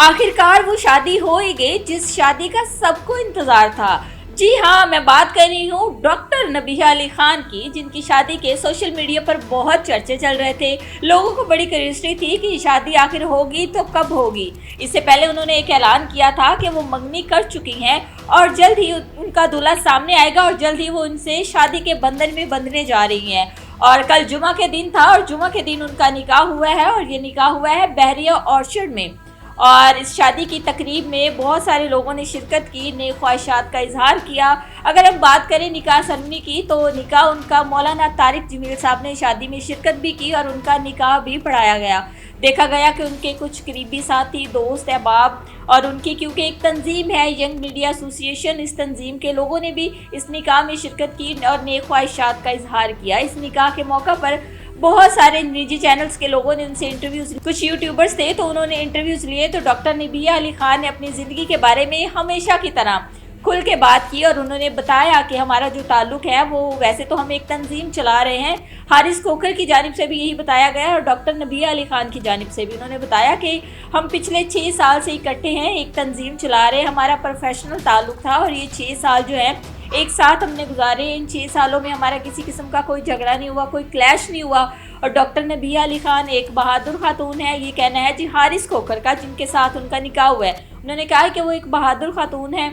आखिरकार वो शादी हो ही गई जिस शादी का सबको इंतजार था। जी हाँ, मैं बात कर रही हूँ डॉक्टर नबीहा अली खान की, जिनकी शादी के सोशल मीडिया पर बहुत चर्चे चल रहे थे। लोगों को बड़ी क्यूरियोसिटी थी कि शादी आखिर होगी तो कब होगी। इससे पहले उन्होंने एक ऐलान किया था कि वो मंगनी कर चुकी हैं और जल्द ही उनका दूल्हा सामने आएगा और जल्द ही वो उनसे शादी के बंधन में बंधने जा रही हैं। और कल जुमा के दिन था और जुमा के दिन उनका निकाह हुआ है और ये निकाह हुआ है बहरिया ऑर्चर्ड में। और इस शादी की तकरीब में बहुत सारे लोगों ने शिरकत की, नई ख्वाहिशात का इजहार किया। अगर हम बात करें निकाह सरमनी की, तो निकाह उनका मौलाना तारिक जमील साहब ने शादी में शिरकत भी की और उनका निकाह भी पढ़ाया गया। देखा गया कि उनके कुछ करीबी साथी, दोस्त, अहबाब और उनकी, क्योंकि एक तंजीम है यंग मीडिया एसोसिएशन, इस तंजीम के लोगों ने भी इस निकाह में शिरकत की और नई ख्वाहिशात का इजहार किया। इस निकाह के मौका पर बहुत सारे निजी चैनल्स के लोगों ने उनसे इंटरव्यूज, कुछ यूट्यूबर्स थे तो उन्होंने इंटरव्यूज लिए। तो डॉक्टर नबीहा अली खान ने अपनी ज़िंदगी के बारे में हमेशा की तरह खुल के बात की और उन्होंने बताया कि हमारा जो ताल्लुक़ है वो, वैसे तो हम एक तंजीम चला रहे हैं, हारिस खोखर की जानिब से भी यही बताया गया और डॉक्टर नबीहा अली खान की जानिब से भी उन्होंने बताया कि हम पिछले 6 साल से इकट्ठे हैं, एक तंजीम चला रहे हैं, हमारा प्रोफेशनल ताल्लुक़ था और ये 6 साल जो है एक साथ हमने गुजारे। इन 6 सालों में हमारा किसी किस्म का कोई झगड़ा नहीं हुआ, कोई क्लैश नहीं हुआ। और डॉक्टर नबीहा अली खान एक बहादुर खातून है, ये कहना है जी हारिस खोखर का, जिनके साथ उनका निकाह हुआ है। उन्होंने कहा कि वो एक बहादुर खातून है,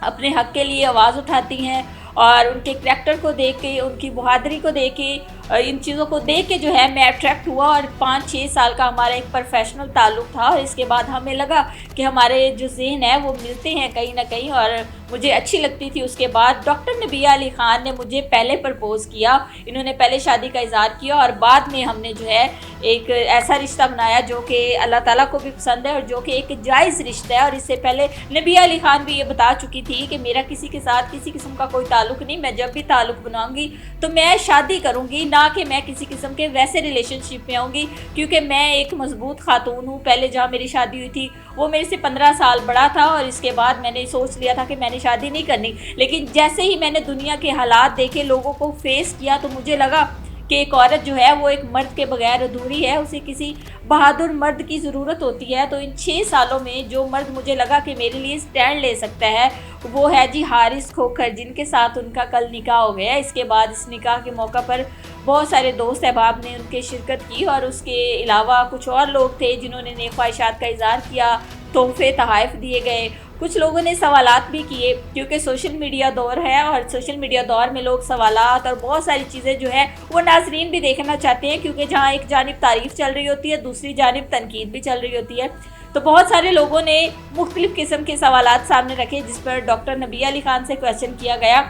अपने हक के लिए आवाज़ उठाती हैं और उनके करैक्टर को देख के, उनकी बहादुरी को देख के, इन चीज़ों को देख के जो है मैं अट्रैक्ट हुआ और 5-6 साल का हमारा एक प्रोफेशनल ताल्लुक़ था और इसके बाद हमें लगा कि हमारे जो ज़हन है वो मिलते हैं कहीं ना कहीं और मुझे अच्छी लगती थी। उसके बाद डॉक्टर नबीहा अली खान ने मुझे पहले प्रपोज़ किया, इन्होंने पहले शादी का इज़हार किया और बाद में हमने जो है एक ऐसा रिश्ता बनाया जो कि अल्लाह ताला को भी पसंद है और जो कि एक जायज़ रिश्ता है। और इससे पहले नबीहा अली खान भी ये बता चुकी थी कि मेरा किसी के साथ किसी किस्म का कोई ताल्लुक़ नहीं, मैं जब भी ताल्लुक़ बनाऊँगी तो मैं शादी करूँगी, ना कि मैं किसी किस्म के वैसे रिलेशनशिप में आऊँगी, क्योंकि मैं एक मजबूत खातून हूँ। पहले जहाँ मेरी शादी हुई थी वो मेरे से 15 साल बड़ा था और इसके बाद मैंने सोच लिया था कि मैंने शादी नहीं करनी। लेकिन जैसे ही मैंने दुनिया के हालात देखे, लोगों को फेस किया, तो मुझे लगा कि एक औरत जो है वो एक मर्द के बगैर अधूरी है, उसे किसी बहादुर मर्द की ज़रूरत होती है। तो इन 6 सालों में जो मर्द मुझे लगा कि मेरे लिए स्टैंड ले सकता है वो है जी हारिस खोखर, जिनके साथ उनका कल निकाह हो गया। इसके बाद इस निकाह के मौका पर बहुत सारे दोस्त अहबाब ने उनके शिरकत की और उसके अलावा कुछ और लोग थे जिन्होंने नई ख्वाहिशात का इज़हार किया, तोहफे तोहफ़ दिए गए। कुछ लोगों ने सवालात भी किए, क्योंकि सोशल मीडिया दौर है और सोशल मीडिया दौर में लोग सवालात और बहुत सारी चीज़ें जो है वो नाजरीन भी देखना चाहते हैं, क्योंकि जहाँ एक जानिब तारीफ़ चल रही होती है, दूसरी जानिब तनकीद भी चल रही होती है। तो बहुत सारे लोगों ने मुख्तलिफ़ किस्म के सवालात सामने रखे, जिस पर डॉक्टर नबीहा अली खान से क्वेश्चन किया गया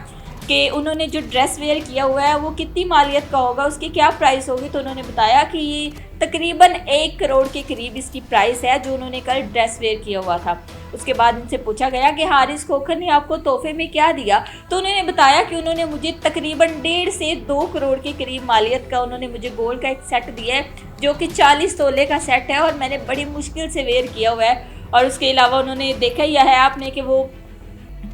कि उन्होंने जो ड्रेस वेयर किया हुआ है वो कितनी मालियत का होगा, उसकी क्या प्राइस होगी। तो उन्होंने बताया कि ये तकरीबन 1 करोड़ के करीब इसकी प्राइस है जो उन्होंने कल ड्रेस वेयर किया हुआ था। उसके बाद उनसे पूछा गया कि हारिस खोखर ने आपको तोहफे में क्या दिया, तो उन्होंने बताया कि उन्होंने मुझे तकरीबन 1.5 से 2 करोड़ के करीब मालियत का उन्होंने मुझे गोल्ड का एक सेट दिया है, जो कि 40 तोले का सेट है और मैंने बड़ी मुश्किल से वेयर किया हुआ है। और उसके अलावा उन्होंने देखा ही है आपने कि वो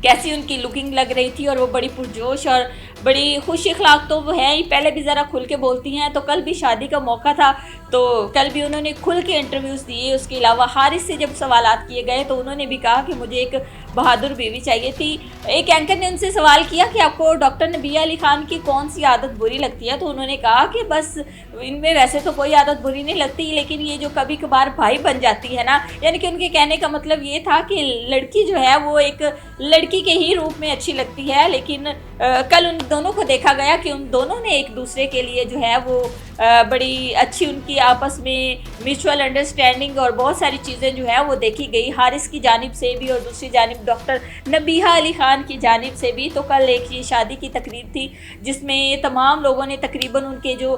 कैसी उनकी लुकिंग लग रही थी और वो बड़ी पुरजोश और बड़ी खुश अखलाक तो वो है ही, पहले भी ज़रा खुल के बोलती हैं। तो कल भी शादी का मौका था तो कल भी उन्होंने खुल के इंटरव्यूज़ दिए। उसके अलावा हारिस से जब सवालात किए गए तो उन्होंने भी कहा कि मुझे एक बहादुर बीवी चाहिए थी। एक एंकर ने उनसे सवाल किया कि आपको डॉक्टर नबीहा अली खान की कौन सी आदत बुरी लगती है, तो उन्होंने कहा कि बस इनमें वैसे तो कोई आदत बुरी नहीं लगती, लेकिन ये जो कभी कभार भाई बन जाती है ना, यानी कि उनके कहने का मतलब ये था कि लड़की जो है वो एक लड़की के ही रूप में अच्छी लगती है। लेकिन कल उन दोनों को देखा गया कि उन दोनों ने एक दूसरे के लिए जो है वो बड़ी अच्छी उनकी आपस में म्यूचुअल अंडरस्टैंडिंग और बहुत सारी चीज़ें जो है वो देखी गई, हारिस की जानिब से भी और दूसरी जानिब डॉक्टर नबीहा अली खान की जानिब से भी। तो कल एक ये शादी की तकरीब थी जिसमें तमाम लोगों ने, तकरीबन उनके जो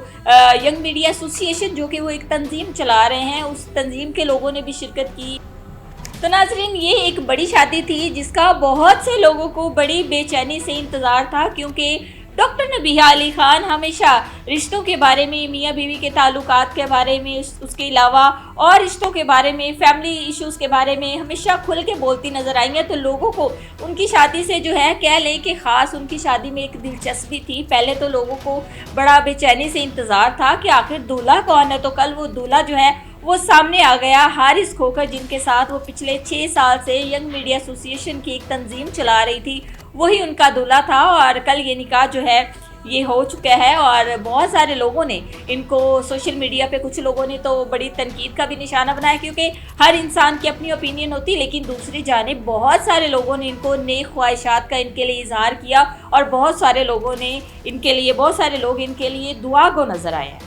यंग मीडिया एसोसिएशन जो कि वो एक तंजीम चला रहे हैं, उस तंजीम के लोगों ने भी शिरकत की। तो नाजरीन, ये एक बड़ी शादी थी जिसका बहुत से लोगों को बड़ी बेचैनी से इंतज़ार था, क्योंकि डॉक्टर नबीहा अली खान हमेशा रिश्तों के बारे में, मियाँ बीवी के ताल्लुकात के बारे में, उसके अलावा और रिश्तों के बारे में, फैमिली इश्यूज़ के बारे में हमेशा खुल के बोलती नज़र आई हैं। तो लोगों को उनकी शादी से जो है कह लें कि ख़ास उनकी शादी में एक दिलचस्पी थी। पहले तो लोगों को बड़ा बेचैनी से इंतज़ार था कि आखिर दूल्हा कौन है, तो कल वो दूल्हा जो है वो सामने आ गया हारिस खोखर, जिनके साथ वो पिछले 6 साल से यंग मीडिया एसोसिएशन की एक तंजीम चला रही थी। वही उनका दूल्हा था और कल ये निकाह जो है ये हो चुका है। और बहुत सारे लोगों ने इनको सोशल मीडिया पे, कुछ लोगों ने तो बड़ी तनकीद का भी निशाना बनाया, क्योंकि हर इंसान की अपनी ओपिनियन होती है, लेकिन दूसरी जानिब बहुत सारे लोगों ने इनको नेक ख्वाहिशात का इनके लिए इजहार किया और बहुत सारे लोग इनके लिए दुआ गो नजर आए हैं।